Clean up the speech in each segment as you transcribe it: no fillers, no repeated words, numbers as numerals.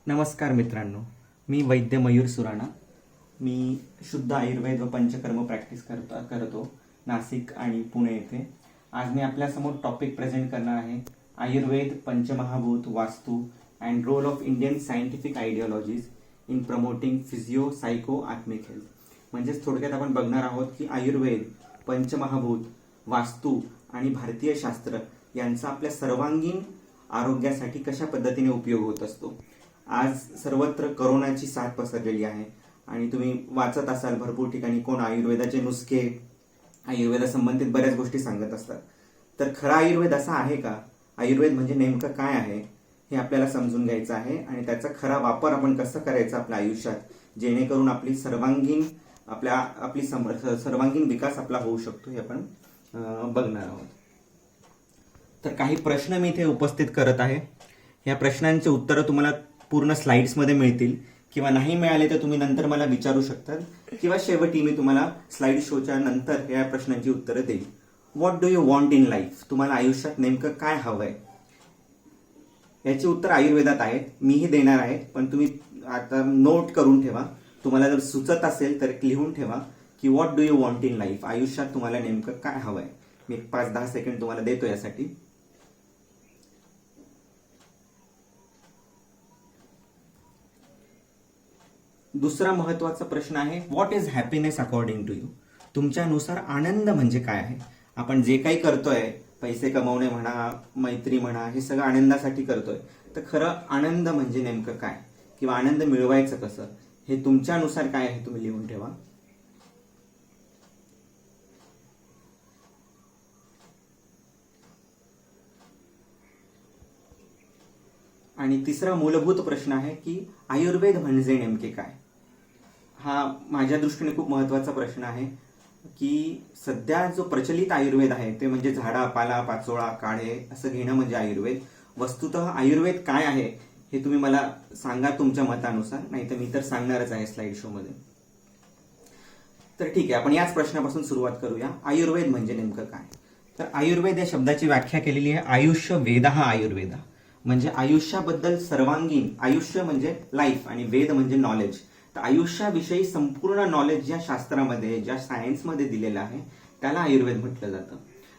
नमस्कार मित्रांनो, मी वैद्य मयूर सुराणा. मी शुद्ध आयुर्वेद व पंचकर्म प्रॅक्टिस करतो नाशिक आणि पुणे येथे. आज मी आपल्यासमोर टॉपिक प्रेझेंट करणार आहे Ayurveda, panchamahabhuta, vastu and role of Indian scientific ideologies in promoting physio psycho आत्मिक हेल्थ. म्हणजेच थोडक्यात आपण बघणार आहोत की आयुर्वेद, पंचमहाभूत, वास्तू आणि भारतीय शास्त्र यांचा आपल्या सर्वांगीण आरोग्यासाठी कशा पद्धतीने उपयोग होत असतो. आज सर्वत्र करोनाची साथ पसरलेली आहे आणि तुम्ही वाचत असाल भरपूर ठिकाणी कोण आयुर्वेदाचे नुसके, आयुर्वेदासंबंधित बऱ्याच गोष्टी सांगत असतात. तर खरा आयुर्वेद असा आहे का? आयुर्वेद म्हणजे नेमकं काय आहे हे आपल्याला समजून घ्यायचं आहे आणि त्याचा खरा वापर आपण कसं करायचा आपल्या आयुष्यात, जेणेकरून आपली सर्वांगीण विकास आपला होऊ शकतो हे आपण बघणार आहोत. तर काही प्रश्न मी इथे उपस्थित करत आहे. या प्रश्नांची उत्तरं तुम्हाला पूर्ण स्लाइड्समध्ये मिळतील किंवा नाही मिळाले तर तुम्ही नंतर मला विचारू शकतात किंवा शेवटी मी तुम्हाला स्लाइड शोच्या नंतर या प्रश्नांची उत्तरं देईल. What do you want in life? तुम्हाला आयुष्यात नेमकं काय हवंय? याची उत्तर आयुर्वेदात आहेत, मीही देणार आहे, पण तुम्ही आता नोट करून ठेवा. तुम्हाला जर सुचत असेल तर लिहून ठेवा की what do you want in life, आयुष्यात तुम्हाला नेमकं काय हवंय. मी 5-10 सेकंड तुम्हाला देतो यासाठी. दुसरा महत्वाचा प्रश्न आहे what is happiness according to you? तुमच्यानुसार आनंद म्हणजे काय आहे? आपण जे काही करतोय, पैसे कमवणे म्हणा, मैत्री म्हणा, हे सगळं आनंदासाठी करतोय. तर खरं आनंद म्हणजे नेमकं काय किंवा आनंद मिळवायचं कसं, हे तुमच्यानुसार काय आहे तुम्ही लिहून ठेवा. आणि तिसरा मूलभूत प्रश्न आहे की आयुर्वेद म्हणजे नेमके काय? हा माझ्या दृष्टीने खूप महत्वाचा प्रश्न आहे की सध्या जो प्रचलित आयुर्वेद आहे ते म्हणजे झाडा, पाला, पाचोळा, काढे असं घेणं म्हणजे आयुर्वेद. वस्तुतः आयुर्वेद काय आहे हे तुम्ही मला सांगा तुमच्या मतानुसार, नाही तर मी तर सांगणारच आहे स्लाइड शो मध्ये. तर ठीक आहे, आपण याच प्रश्नापासून सुरुवात करूया. आयुर्वेद म्हणजे नेमकं काय? तर आयुर्वेद या शब्दाची व्याख्या केलेली आहे आयुष्य वेद हा आयुर्वेद, म्हणजे आयुष्याबद्दल सर्वांगीण, आयुष्य म्हणजे लाईफ आणि वेद म्हणजे नॉलेज. तर आयुष्याविषयी संपूर्ण नॉलेज ज्या शास्त्रामध्ये, ज्या सायन्समध्ये दिलेलं आहे त्याला आयुर्वेद म्हटलं जातं.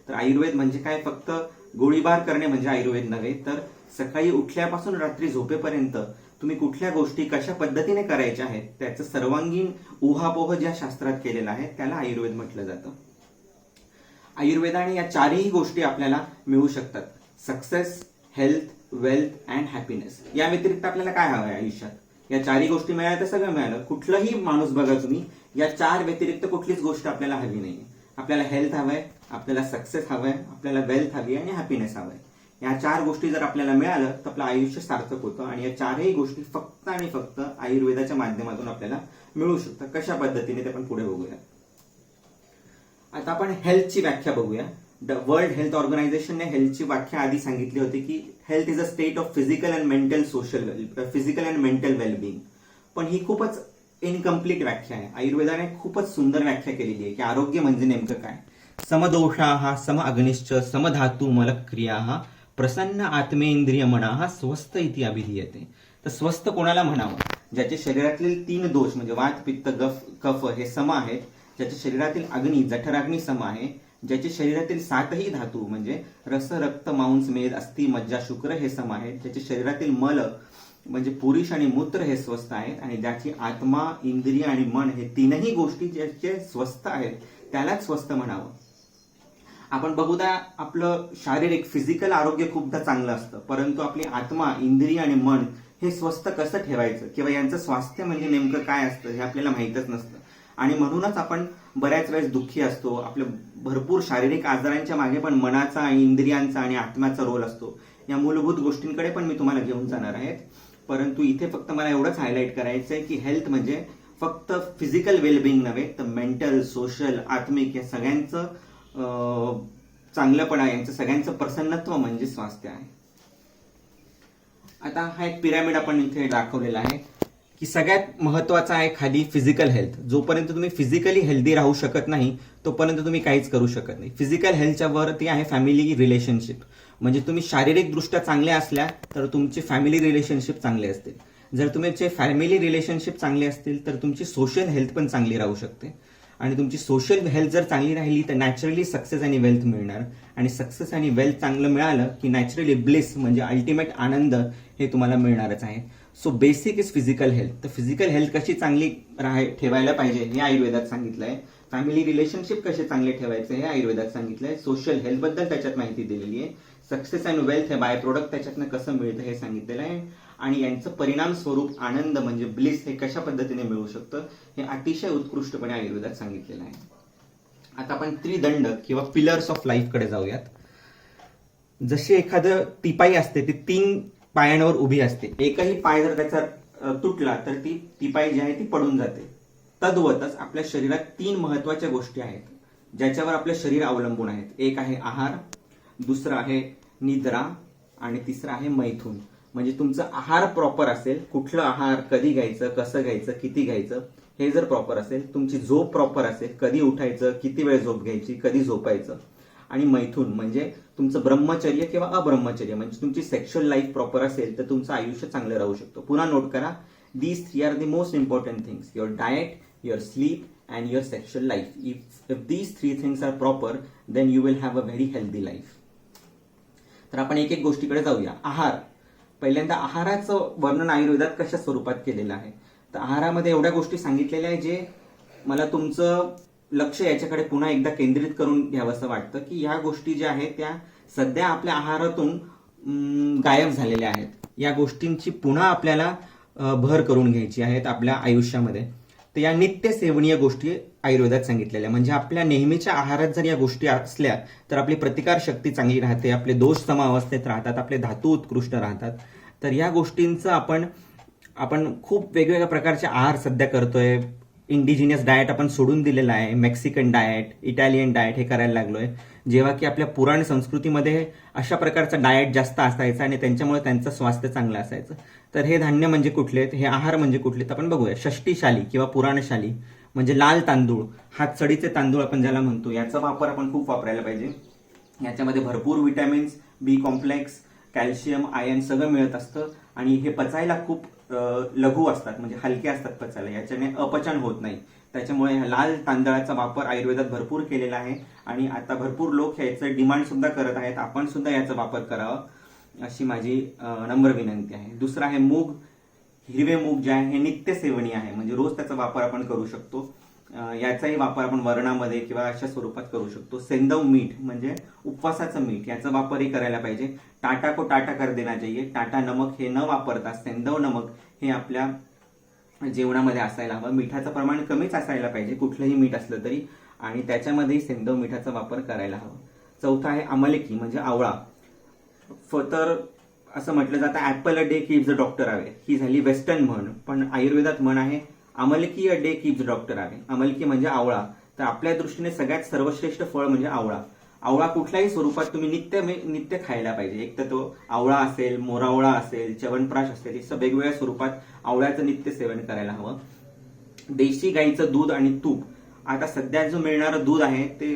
तर आयुर्वेद म्हणजे काय? फक्त गोळीबार करणे म्हणजे आयुर्वेद नव्हे, तर सकाळी उठल्यापासून रात्री झोपेपर्यंत तुम्ही कुठल्या गोष्टी कशा पद्धतीने करायच्या आहेत त्याचं सर्वांगीण उहापोह ज्या शास्त्रात केलेलं आहे त्याला आयुर्वेद म्हटलं जातं. आयुर्वेदाने या चारही गोष्टी आपल्याला मिळू शकतात: success, health, wealth and happiness. या व्यतिरिक्त आपल्याला काय हवं आहे आयुष्यात? या चारही गोष्टी मिळाल्या तर सगळं मिळालं. कुठलाही माणूस बघा तुम्ही, या चार व्यतिरिक्त कुठलीच गोष्ट आपल्याला हवी नाहीये. आपल्याला हेल्थ हवंय, आपल्याला सक्सेस हवंय, आपल्याला वेल्थ हवी आणि हॅपीनेस हवंय. या चार गोष्टी जर आपल्याला मिळालं तर आपलं आयुष्य सार्थक होतं. आणि या चारही गोष्टी फक्त आणि फक्त आयुर्वेदाच्या माध्यमातून आपल्याला मिळू शकतात. कशा पद्धतीने ते आपण पुढे बघूया. आता आपण हेल्थची व्याख्या बघूया. वर्ल्ड हेल्थ ऑर्गनायझेशनने हेल्थची व्याख्या आधी सांगितली होती की health is a state of physical and mental wellbeing. पण ही खूपच इनकम्प्लीट व्याख्या आहे. आयुर्वेदाने खूपच सुंदर व्याख्या केलेली आहे की आरोग्य म्हणजे नेमकं काय. समदोषाः सम अग्निश्च समधातू मलक्रियाः प्रसन्न आत्मेंद्रिय मनाः स्वस्थ इति अभिधीयते. तर स्वस्थ कोणाला म्हणावं? ज्याचे शरीरातील 3 दोष म्हणजे वात, पित्त, कफ हे सम आहेत, ज्याच्या शरीरातील अग्नी, जठराग्नी सम आहे, ज्याचे शरीरातील 7ही धातू म्हणजे रस, रक्त, मांस, मेद, अस्थि, मज्जा, शुक्र हे सम आहेत, ज्याचे शरीरातील मल म्हणजे पुरुष आणि मूत्र हे स्वस्थ आहेत, आणि ज्याची आत्मा, इंद्रिय आणि मन हे तीनही गोष्टी ज्याचे स्वस्थ आहेत त्यालाच स्वस्थ म्हणावं. आपण बघूया आपलं शारीरिक फिजिकल आरोग्य खूपदा चांगलं असतं, परंतु आपली आत्मा, इंद्रिय आणि मन हे स्वस्थ कसं ठेवायचं किंवा यांचं स्वास्थ्य म्हणजे नेमकं काय असतं हे आपल्याला माहीतच नसतं. आणि म्हणूनच आपण बऱ्याच वेळेस दुःखी असतो. आपल्या भरपूर शारीरिक आजारांच्या मागे पण मनाचा, इंद्रियांचा आणि आत्म्याचा रोल असतो. या मूलभूत गोष्टींकडे पण मी तुम्हाला घेऊन जाणार आहे, परंतु इथे फक्त मला एवढंच हायलाइट करायचं आहे की हेल्थ म्हणजे फक्त फिजिकल वेलबिंग नव्हे, तर मेंटल, सोशल, आत्मिक या सगळ्यांचं चांगलंपणा, यांचं सगळ्यांचं प्रसन्नत्व म्हणजे स्वास्थ्य आहे. आता हा एक पिरामिड आपण इथे दाखवलेला आहे की सगळ्यात महत्वाचा आहे खाली फिजिकल हेल्थ. जोपर्यंत तुम्ही फिजिकली हेल्दी राहू शकत नाही तोपर्यंत तुम्ही काहीच करू शकत नाही. फिजिकल हेल्थच्या वरती आहे फॅमिली रिलेशनशिप. म्हणजे तुम्ही शारीरिक दृष्ट्या चांगल्या असल्या तर तुमचे फॅमिली रिलेशनशिप चांगले असतील. जर तुमचे फॅमिली रिलेशनशिप चांगले असतील तर तुमची सोशल हेल्थ पण चांगली राहू शकते. आणि तुमची सोशल हेल्थ जर चांगली राहिली तर नॅचरली सक्सेस आणि वेल्थ मिळणार. आणि सक्सेस आणि वेल्थ चांगलं मिळालं की नॅचरली ब्लिस म्हणजे अल्टिमेट आनंद हे तुम्हाला मिळणारच आहे. So basic is physical health. तर फिजिकल हेल्थ कशी चांगली ठेवायला पाहिजे हे आयुर्वेदात सांगितलंय. फॅमिली रिलेशनशिप कसे चांगले ठेवायचे हे आयुर्वेदात सांगितलंय. सोशल हेल्थ बद्दल त्याच्यात माहिती दिलेली आहे. सक्सेस अँड वेल्थ हे बाय प्रोडक्ट त्याच्यातनं कसं मिळतं हे सांगितलेलं आहे. आणि यांचं परिणाम स्वरूप आनंद म्हणजे ब्लिस हे कशा पद्धतीने मिळू शकतं हे अतिशय उत्कृष्टपणे आयुर्वेदात सांगितलेलं आहे. आता आपण त्रिदंड किंवा पिलर्स ऑफ लाईफ कडे जाऊयात. जशी एखादं टिपाई असते ती 3 पायांवर उभी असते. एकही पाय जर त्याचा तुटला तर ती टिपाई जी आहे ती पडून जाते. तद्वतच आपल्या शरीरात 3 महत्वाच्या गोष्टी आहेत ज्याच्यावर आपलं शरीर अवलंबून आहेत. एक आहे आहार, दुसरं आहे निद्रा आणि तिसरं आहे मैथून. म्हणजे तुमचं आहार प्रॉपर असेल, कुठलं आहार कधी घ्यायचं, कसं घ्यायचं, किती घ्यायचं हे जर प्रॉपर असेल, तुमची झोप प्रॉपर असेल, कधी उठायचं, किती वेळ झोप घ्यायची, कधी झोपायचं, आणि मैथून म्हणजे तुमचं ब्रह्मचर्य किंवा अब्रह्मचर्य म्हणजे तुमची सेक्शुअल लाईफ प्रॉपर असेल तर तुमचं आयुष्य चांगलं राहू शकतं. पुन्हा नोट करा, these 3 are the most important things: your diet, your sleep and your sexual life. If these 3 things are proper, then you will have a very healthy life. तर आपण एक एक गोष्टीकडे जाऊया. आहार. पहिल्यांदा आहाराचं वर्णन आयुर्वेदात कशा स्वरूपात केलेलं आहे. तर आहारामध्ये एवढ्या गोष्टी सांगितलेल्या आहे जे मला तुमचं लक्ष याच्याकडे पुन्हा एकदा केंद्रित करून घ्यावंसं वाटतं की ह्या गोष्टी ज्या आहेत त्या सध्या आपल्या आहारातून गायब झालेल्या आहेत. या गोष्टींची पुन्हा आपल्याला भर करून घ्यायची आहेत आपल्या आयुष्यामध्ये. तर या नित्य सेवनीय गोष्टी आयुर्वेदात सांगितलेल्या म्हणजे आपल्या नेहमीच्या आहारात जर या गोष्टी असल्या तर आपली प्रतिकार शक्ती चांगली राहते, आपले दोष समावस्थेत राहतात, आपले धातू उत्कृष्ट राहतात. तर या गोष्टींचं आपण खूप वेगवेगळ्या प्रकारचे आहार सध्या करतोय. इंडिजिनियस डाएट आपण सोडून दिलेला आहे. मेक्सिकन डाएट, इटालियन डाएट हे करायला लागलोय. जेव्हा की आपल्या पुराण संस्कृतीमध्ये अशा प्रकारचा डाएट जास्त असायचा आणि त्यांच्यामुळे त्यांचं स्वास्थ्य चांगलं असायचं. तर हे धान्य म्हणजे कुठले, हे आहार म्हणजे कुठले तर आपण बघूया. षष्टीशाली किंवा पुराणशाली म्हणजे लाल तांदूळ, हातसडीचे तांदूळ आपण ज्याला म्हणतो, याचा वापर आपण खूप वापरायला पाहिजे. याच्यामध्ये भरपूर विटॅमिन्स, बी कॉम्प्लेक्स, कॅल्शियम, आयर्न सगळं मिळत असतं आणि हे पचायला खूप लघु असतात म्हणजे हलके असतात पचायला. याच्याने अपचन होत नाही. त्याच्यामुळे लाल तांदळाचा वापर आयुर्वेदात भरपूर केलेला आहे आणि आता भरपूर लोक याचं डिमांड सुद्धा करत आहेत. आपण सुद्धा याचा वापर करावा अशी माझी नम्र विनंती आहे. दुसरा आहे मूग. हिरवे मूग जे आहे हे नित्य सेवनीय आहे म्हणजे रोज त्याचा वापर आपण करू शकतो. याचाही वापर आपण वरणामध्ये किंवा अशा स्वरूपात करू शकतो. सेंदव मीठ म्हणजे उपवासाचं मीठ, याचा वापरही करायला पाहिजे. टाटा को टाटा कर देना चाहिए. टाटा नमक हे न वापरता सेंदव नमक हे आपल्या जेवणामध्ये असायला हवं. मिठाचं प्रमाण कमीच असायला पाहिजे कुठलंही मीठ असलं तरी, आणि त्याच्यामध्येही सेंदव मिठाचा वापर करायला हवा. चौथा आहे अमलकी म्हणजे आवळा. तर असं म्हटलं जातं apple a day keeps the doctor away. ही झाली वेस्टर्न म्हण, पण आयुर्वेदात म्हण आहे अमलकी a day keeps doctor away. अमलकी म्हणजे आवळा. तर आपल्या दृष्टीने सगळ्यात सर्वश्रेष्ठ फळ म्हणजे आवळा. आवळा कुठल्याही स्वरूपात तुम्ही नित्य खायला पाहिजे. एक तर तो आवळा असेल, मोरावळा असेल, च्यवनप्राश असेल, असं वेगवेगळ्या स्वरूपात आवळ्याचं नित्य सेवन करायला हवं. देशी गाईचं दूध आणि तूप. आता सध्या जो मिळणारं दूध आहे ते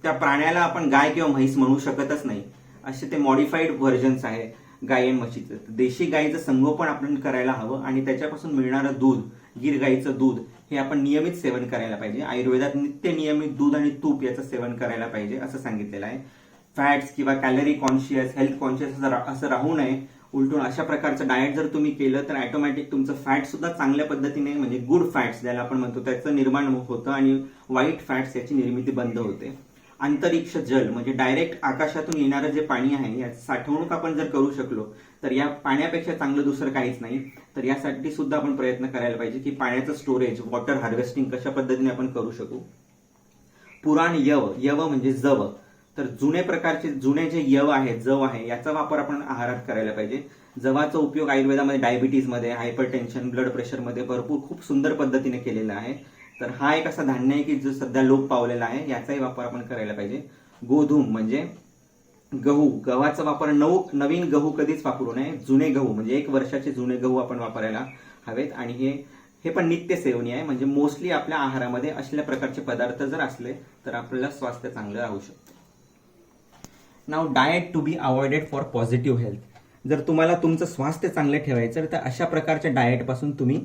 त्या प्राण्याला आपण गाय किंवा म्हैस म्हणू शकतच नाही, असे ते मॉडिफाईड व्हर्जन्स आहे गाय आणि म्हशीचं. देशी गाईचं संगोपन आपण करायला हवं आणि त्याच्यापासून मिळणारं दूध, गीर गाईचं दूध हे आपण नियमित सेवन करायला पाहिजे. आयुर्वेदात नित्य नियमित दूध आणि तूप याचं सेवन करायला पाहिजे असं सांगितलेलं आहे. फॅट्स किंवा कॅलरी कॉन्शियस, हेल्थ कॉन्शियस असं राहू नये. उलटून अशा प्रकारचं डाएट जर तुम्ही केलं तर ऑटोमॅटिक तुमचं फॅट सुद्धा चांगल्या पद्धतीने म्हणजे गुड फॅट्स ज्याला आपण म्हणतो त्याचं निर्माण होतं आणि वाईट फॅट्स याची निर्मिती बंद होते. अंतरिक्ष जल म्हणजे डायरेक्ट आकाशातून येणारं जे पाणी आहे याची साठवणूक आपण जर करू शकलो तर या पाण्यापेक्षा चांगलं दुसरं काहीच नाही. तर यासाठी सुद्धा आपण प्रयत्न करायला पाहिजे की पाण्याचं स्टोरेज, वॉटर हार्वेस्टिंग कशा पद्धतीने आपण करू शकू. पुराण यव म्हणजे जव. तर जुने जे यव आहे, जव आहे, याचा वापर आपण आहारात करायला पाहिजे. जवाचा उपयोग आयुर्वेदामध्ये डायबिटीजमध्ये, हायपरटेन्शन, ब्लड प्रेशरमध्ये भरपूर खूप सुंदर पद्धतीने केलेला आहे. तर हा एक असा धान्य आहे की जो सध्या लोप पावलेला आहे, याचाही वापर आपण करायला पाहिजे. गोधूम म्हणजे गहू. गव्हाचा वापर नवीन गहू कधीच वापरू नये. जुने गहू म्हणजे 1 वर्षाचे जुने गहू आपण वापरायला हवेत आणि हे पण नित्य सेवनीय आहे. म्हणजे मोस्टली आपल्या आहारामध्ये असल्या प्रकारचे पदार्थ जर असले तर आपल्याला स्वास्थ्य चांगलं राहू शकतं. Now diet to be avoided for positive health. जर तुम्हाला तुमचं स्वास्थ्य चांगलं ठेवायचं तर अशा प्रकारच्या डाएटपासून तुम्ही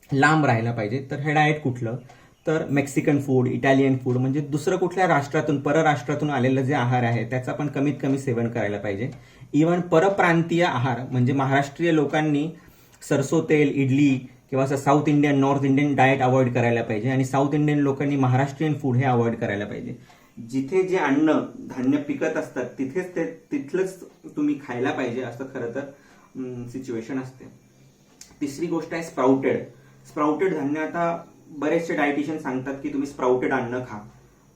लांब राहायला पाहिजे. तर हे डाएट कुठलं, तर मेक्सिकन फूड, इटालियन फूड, म्हणजे दुसरं कुठल्या राष्ट्रातून परराष्ट्रातून आलेलं जे आहार आहे त्याचं पण कमीत कमी सेवन करायला पाहिजे. इव्हन परप्रांतीय आहार म्हणजे महाराष्ट्रीय लोकांनी सरसो तेल, इडली किंवा असं south Indian, north Indian diet avoid करायला पाहिजे आणि साऊथ इंडियन लोकांनी महाराष्ट्रीयन फूड हे अवॉइड करायला पाहिजे. जिथे जे अन्न धान्य पिकत असतात तिथेच तिथलंच तुम्ही खायला पाहिजे असं खरं तर सिच्युएशन असते. तिसरी गोष्ट आहे स्प्राउटेड धान्य. आता बरेचसे डायटिशियन सांगतात की तुम्ही स्प्राउटेड अन्न खा,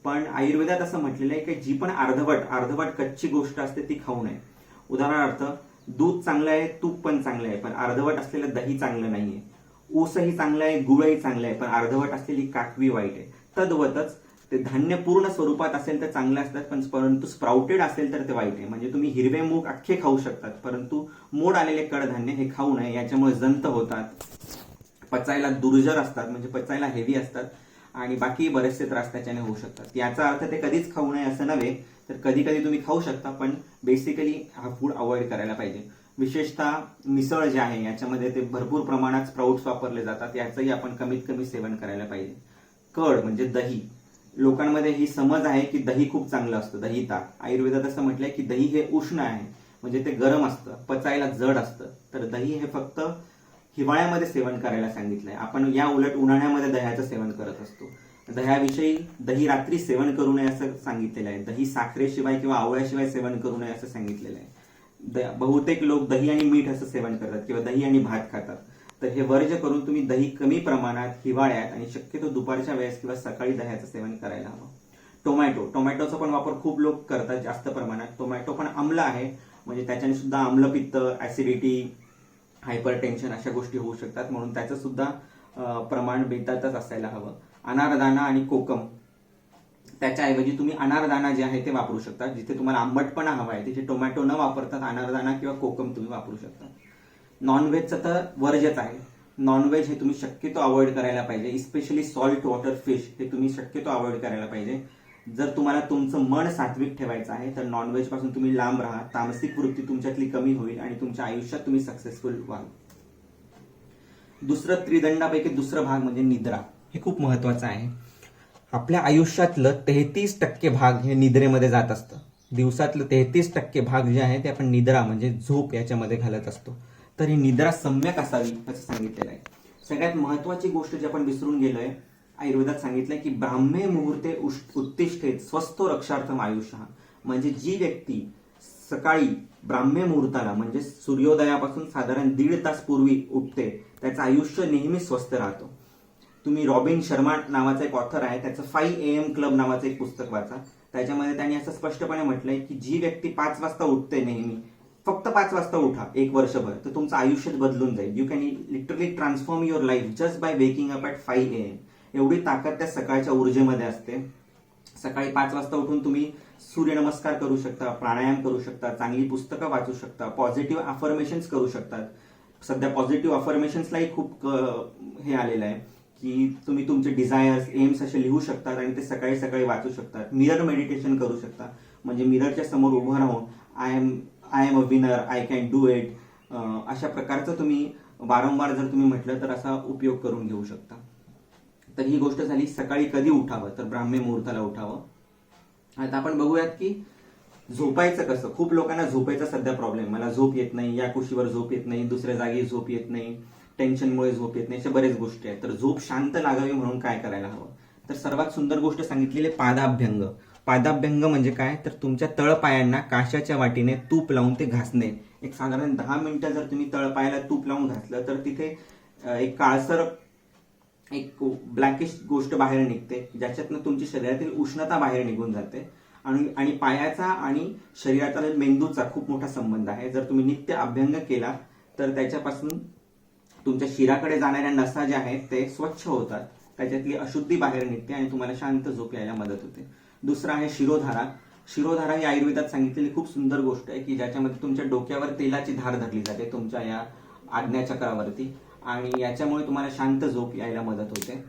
पण आयुर्वेदात असं म्हटलेलं आहे की जी पण अर्धवट कच्ची गोष्ट असते ती खाऊ नये. उदाहरणार्थ दूध चांगलं आहे, तूप पण चांगलं आहे, पण अर्धवट असलेलं दही चांगलं नाहीये. ऊसही चांगलं आहे, गुळही चांगलं आहे, पण अर्धवट असलेली काकवी वाईट आहे. तद्वतच ते धान्य पूर्ण स्वरूपात असेल तर चांगले असतात, पण परंतु स्प्राउटेड असेल तर ते वाईट आहे. म्हणजे तुम्ही हिरवे मूग अख्खे खाऊ शकतात, परंतु मोड आलेले कडधान्य हे खाऊ नये. याच्यामुळे जंत होतात, पचायला दुर्जर असतात, म्हणजे पचायला हेवी असतात आणि बाकी बरेचसे त्रास त्याच्याने होऊ शकतात. याचा अर्थ ते कधीच खाऊ नये असं नव्हे, तर कधी कधी तुम्ही खाऊ शकता, पण बेसिकली हा फूड अवॉइड करायला पाहिजे. विशेषतः मिसळ जे आहे याच्यामध्ये ते भरपूर प्रमाणात स्प्राउट्स वापरले जातात, याचंही आपण कमीत कमी सेवन करायला पाहिजे. कड म्हणजे दही. लोकांमध्ये ही समज आहे की दही खूप चांगलं असतं, दही ताक. आयुर्वेदात असं म्हटलंय की दही हे उष्ण आहे, म्हणजे ते गरम असतं, पचायला जड असतं. तर दही हे फक्त हिवाळ्यामध्ये सेवन करायला सांगितलंय. आपण या उलट उन्हाळ्यामध्ये दह्याचं सेवन करत असतो. दह्याविषयी दही रात्री सेवन करू नये असं सांगितलेलं आहे. दही साखरेशिवाय किंवा आवळ्याशिवाय सेवन करू नये असं सांगितलेलं आहे. बहुतेक लोक दही आणि मीठ असं सेवन करतात किंवा दही आणि भात खातात. तर हे वर्ज करून तुम्ही दही कमी प्रमाणात हिवाळ्यात आणि शक्यतो दुपारच्या वेळेस किंवा सकाळी दह्याचं सेवन करायला हवं. टोमॅटोचा पण वापर खूप लोक करतात जास्त प्रमाणात. टोमॅटो पण आम्ल आहे, म्हणजे त्याच्याने सुद्धा आम्लपित्त, ऍसिडिटी, हायपरटेन्शन अशा गोष्टी होऊ शकतात, म्हणून त्याचं सुद्धा प्रमाण बेतातच असायला हवं. अनारदाना आणि कोकम, त्याच्याऐवजी तुम्ही अनारदाना जे आहे ते वापरू शकता. जिथे तुम्हाला आंबटपणा हवा आहे तिथे टोमॅटो न वापरतात अनारदाना किंवा कोकम तुम्ही वापरू शकता. नॉनव्हेजचं तर वर्जच आहे. नॉनव्हेज हे तुम्ही शक्यतो अवॉइड करायला पाहिजे. इस्पेशली सॉल्ट वॉटर फिश हे तुम्ही शक्यतो अवॉइड करायला पाहिजे. जर तुम्हाला तुमचं मन सात्विक ठेवायचं आहे तर नॉनव्हेज पासून तुम्ही लांब राहा. तामसिक वृत्ती तुमच्यातली कमी होईल आणि तुमच्या आयुष्यात तुम्ही सक्सेसफुल व्हाल. दुसरं त्रिदंडापैकी दुसरं भाग म्हणजे निद्रा. हे खूप महत्वाचं आहे. आपल्या आयुष्यातलं 33% भाग हे निद्रेमध्ये जात असतं. दिवसातलं 33% भाग जे आहे ते आपण निद्रा म्हणजे झोप याच्यामध्ये घालत असतो. तर ही निद्रा सम्यक असावी असं सांगितलेलं आहे. सगळ्यात महत्वाची गोष्ट जी आपण विसरून गेलोय, आयुर्वेदात सांगितलंय की ब्राह्मे मुहूर्ते उत्तिष्ठेत स्वस्थो रक्षार्थम आयुष्य. म्हणजे जी व्यक्ती सकाळी ब्राह्मे मुहूर्ताला म्हणजे सूर्योदयापासून साधारण 1.5 तास पूर्वी उठते त्याचं आयुष्य नेहमी स्वस्थ राहतो. तुम्ही रॉबिन शर्मा नावाचा एक ऑथर आहे, त्याचं 5 AM क्लब नावाचं एक पुस्तक वाचा. त्याच्यामध्ये त्यांनी असं स्पष्टपणे म्हटलंय की जी व्यक्ती 5 वाजता उठते नेहमी, फक्त 5 वाजता उठा एक वर्षभर, तर तुमचं आयुष्य बदलून जाईल. You can literally transform your life just by waking up at 5 AM. एवढी ताकद त्या सकाळच्या ऊर्जेमध्ये असते. सकाळी 5 वाजता उठून तुम्ही सूर्यनमस्कार करू शकता, प्राणायाम करू शकता, चांगली पुस्तकं वाचू शकता, पॉझिटिव्ह अफर्मेशन्स करू शकतात. सध्या पॉझिटिव्ह अफर्मेशन्सलाही खूप हे आलेलं आहे की तुम्ही तुमचे डिझायर्स, एम्स असे लिहू शकतात आणि ते सकाळी सकाळी वाचू शकतात. मिरर मेडिटेशन करू शकता, म्हणजे मिररच्या समोर उभं राहून I am a winner, I can do it, अशा प्रकारचं तुम्ही वारंवार जर तुम्ही म्हटलं तर असा उपयोग करून घेऊ शकता. तर ही गोष्ट झाली सकाळी कधी उठावं, तर ब्राह्मी मुहूर्ताला उठावं. आता आपण बघूयात की झोपायचं कसं. खूप लोकांना झोपायचा सध्या प्रॉब्लेम, मला झोप येत नाही, या कुशीवर झोप येत नाही, दुसऱ्या जागी झोप येत नाही, टेन्शनमुळे झोप येत नाही, अशा बरेच गोष्टी आहेत. तर झोप शांत लागावी म्हणून काय करायला हवं, तर सर्वात सुंदर गोष्ट सांगितलेली पादाभ्यंग. पादाभ्यंग म्हणजे काय, तर तुमच्या तळपायांना काशाच्या वाटीने तूप लावून ते घासणे. एक साधारण 10 मिनिटं जर तुम्ही तळपायाला तूप लावून घासलं तर तिथे एक काळसर, एक ब्लॅकिश गोष्ट बाहेर निघते, ज्याच्यातनं तुमची शरीरातील उष्णता बाहेर निघून जाते. आणि पायाचा आणि शरीराचा मेंदूचा खूप मोठा संबंध आहे. जर तुम्ही नित्य अभ्यंग केला तर त्याच्यापासून तुमच्या शिराकडे जाणाऱ्या नसा ज्या आहेत ते स्वच्छ होतात, त्याच्यातली अशुद्धी बाहेर निघते आणि तुम्हाला शांत झोप यायला मदत होते. दुसरा आहे शिरोधारा. शिरोधारा ही आयुर्वेदात सांगितलेली खूप सुंदर गोष्ट आहे की ज्याच्यामध्ये तुमच्या डोक्यावर तेलाची धार धरली जाते तुमच्या या आज्ञाचक्रावरती, आणि याच्यामुळे तुम्हाला शांत झोप यायला मदत होते.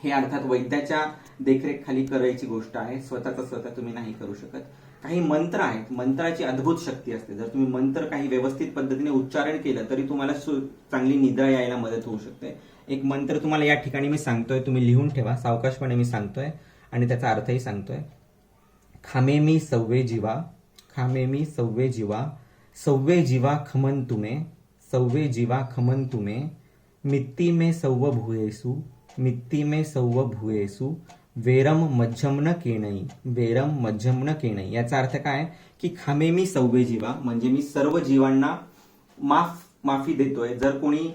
हे अर्थात वैद्याच्या देखरेख खाली करायची गोष्ट आहे, स्वतःच स्वतः तुम्ही नाही करू शकत. काही मंत्र आहेत, मंत्राची अद्भुत शक्ती असते. जर तुम्ही मंत्र काही व्यवस्थित पद्धतीने उच्चारण केलं तरी तुम्हाला चांगली निद्रा यायला मदत होऊ शकते. एक मंत्र तुम्हाला या ठिकाणी मी सांगतोय, तुम्ही लिहून ठेवा. सावकाशपणे मी सांगतोय आणि त्याचा अर्थही सांगतोय. खामेमी सव्वे जीवा, खामेमी सव्वे जीवा, सव्वे जीवा खमन तुमे, सव्वे जीवा खमन तुमे, मित्ती में सव्व भूयेसु, मित्ती में सव्व भूयेसु, वेरम मध्यम न केणई, वेरम मध्यम न केणई. याचा अर्थ काय की खामेमी सव्वे जीवा म्हणजे मी सर्व जीवांना माफी देतोय. जर कोणी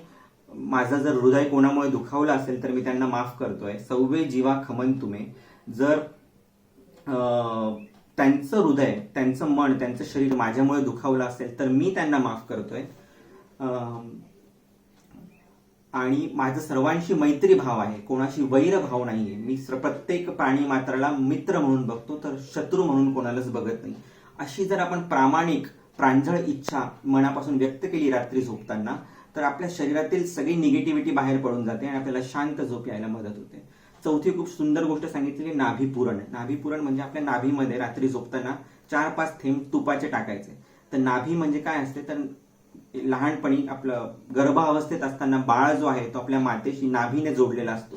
माझं जर हृदय कोणामुळे दुखावलं असेल तर मी त्यांना माफ करतोय. सव्वे जीवा खमन तुमे, जर त्यांचं हृदय, त्यांचं मन, त्यांचं शरीर माझ्यामुळे दुखावलं असेल तर मी त्यांना माफ करतोय. आणि माझं सर्वांशी मैत्री भाव आहे, कोणाशी वैर भाव नाहीये. मी प्रत्येक प्राणी मात्राला मित्र म्हणून बघतो, तर शत्रू म्हणून कोणालाच बघत नाही. अशी जर आपण प्रामाणिक प्रांजळ इच्छा मनापासून व्यक्त केली रात्री झोपताना, तर आपल्या शरीरातील सगळी निगेटिव्हिटी बाहेर पडून जाते आणि आपल्याला शांत झोप यायला मदत होते. चौथी खूप सुंदर गोष्ट सांगितलेली नाभीपुरण. नाभीपुरण म्हणजे आपल्या नाभीमध्ये रात्री झोपताना 4-5 थेंब तुपाचे टाकायचे. तर नाभी म्हणजे काय असते, तर लहानपणी आपलं गर्भावस्थेत असताना बाळ जो आहे तो आपल्या मातेशी नाभीने जोडलेला असतो.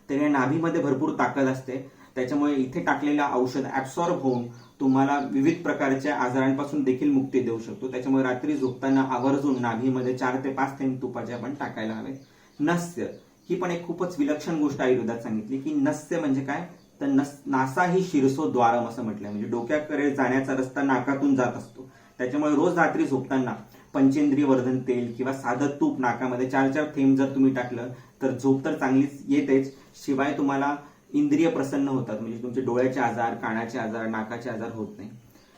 तर या नाभीमध्ये भरपूर ताकद असते. त्याच्यामुळे इथे टाकलेलं औषध ऍब्सॉर्ब होऊन तुम्हाला विविध प्रकारच्या आजारांपासून देखील मुक्ती देऊ शकतो. त्याच्यामुळे रात्री झोपताना आवर्जून नाभीमध्ये 4 ते 5 थेंब तुपाचे आपण टाकायला हवे. नस्य ही पण एक खूपच विलक्षण गोष्ट आयुर्वेदात सांगितली की नस्य म्हणजे काय, तर नासा ही शिरसो द्वारम असं म्हटलंय. म्हणजे डोक्याकडे जाण्याचा रस्ता नाकातून जात असतो. त्याच्यामुळे रोज रात्री झोपताना पंचेंद्रिय वर्धन तेल किंवा साधं तूप नाकामध्ये 4-4 थेंब जर तुम्ही टाकलं तर झोप तर चांगलीच येतेच, शिवाय तुम्हाला इंद्रिय प्रसन्न होतात. म्हणजे तुमचे डोळ्याचे आजार, कानाचे आजार, नाकाचे आजार होत नाही.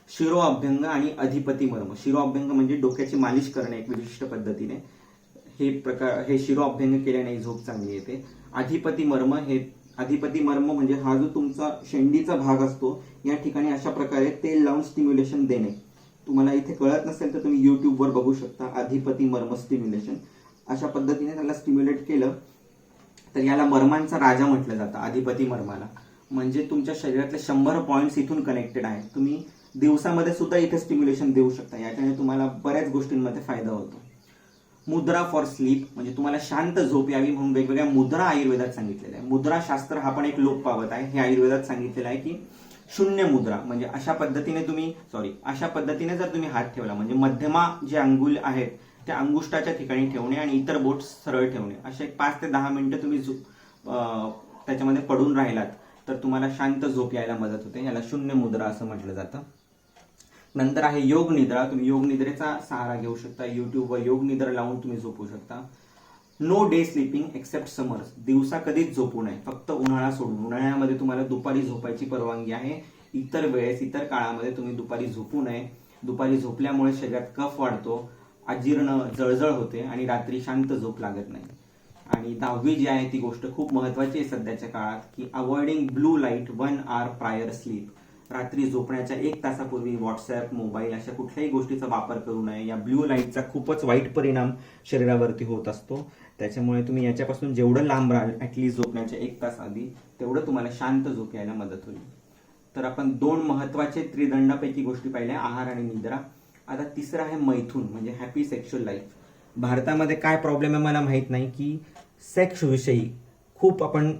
शिरो अभ्यंग आणि अधिपती मर्म. शिरो अभ्यंग म्हणजे डोक्याची मालिश करणे एक विशिष्ट पद्धतीने. हे शिरो अभ्यंग केल्याने झोप चांगली येते. अधिपती मर्म म्हणजे हा जो तुमचा शेंडीचा भाग असतो, या ठिकाणी अशा प्रकारे तेल लावून स्टिम्युलेशन देणे. तुम्हाला इथे कळत नसेल तर तुम्ही युट्यूबवर बघू शकता. अधिपती मर्म स्टिम्युलेशन, अशा पद्धतीने त्याला स्टिम्युलेट केलं तर याला मर्मांचा राजा म्हटलं जातं. अधिपती मर्माला म्हणजे तुमच्या शरीरातले 100 पॉइंट्स इथून कनेक्टेड आहेत. तुम्ही दिवसामध्ये सुद्धा इथे स्टिम्युलेशन देऊ शकता. याच्याने तुम्हाला बऱ्याच गोष्टींमध्ये फायदा होतो. मुद्रा फॉर स्लीप म्हणजे तुम्हाला शांत झोप यावी म्हणून वेगवेगळ्या मुद्रा आयुर्वेदात सांगितलेल्या आहे. मुद्रा शास्त्र हा पण एक लोक पावत आहे. हे आयुर्वेदात सांगितलेलं आहे की शून्य मुद्रा म्हणजे अशा पद्धतीने जर तुम्ही हात ठेवला, म्हणजे मध्यमा जे अंगुल आहेत त्या अंगुष्टाच्या ठिकाणी ठेवणे आणि इतर बोट सरळ ठेवणे, असे 5 ते 10 मिनिटं तुम्ही त्याच्यामध्ये पडून राहिलात तर तुम्हाला शांत झोप यायला मदत होते. याला शून्य मुद्रा असं म्हटलं जातं. नंतर आहे योग निद्रा. तुम्ही योग निद्रेचा सहारा घेऊ शकता. युट्यूबवर योग निद्रा लावून तुम्ही झोपू शकता. No day sleeping except summers. दिवसा कधीच झोपू नये, फक्त उन्हाळा सोडून. उन्हाळ्यामध्ये तुम्हाला दुपारी झोपायची परवानगी आहे. इतर वेळेस, इतर काळामध्ये तुम्ही दुपारी झोपू नये. दुपारी झोपल्यामुळे शरीरात कफ वाढतो, अजीर्ण, जळजळ होते आणि रात्री शांत झोप लागत नाही. आणि 10वी जी आहे ती गोष्ट खूप महत्वाची आहे सध्याच्या काळात की avoiding blue light 1 hour prior sleep. रात्री झोपण्याच्या 1 तासापूर्वी व्हॉट्सअप, मोबाईल अशा कुठल्याही गोष्टीचा वापर करू नये. या ब्लू लाईटचा खूपच वाईट परिणाम शरीरावरती होत असतो. त्याच्यामुळे तुम्ही याच्यापासून जेवढं लांब राहाल, ऍटलीस्ट झोपण्याच्या 1 तास आधी, तेवढं तुम्हाला शांत झोप यायला मदत होईल. तर आपण 2 महत्वाचे त्रिदंडापैकी गोष्टी पाहिल्या, आहार आणि निद्रा. आता तिसरं आहे मैथून म्हणजे हॅपी सेक्शुअल लाईफ. भारतामध्ये काय प्रॉब्लेम आहे मला माहित नाही की सेक्स विषयी खूप आपण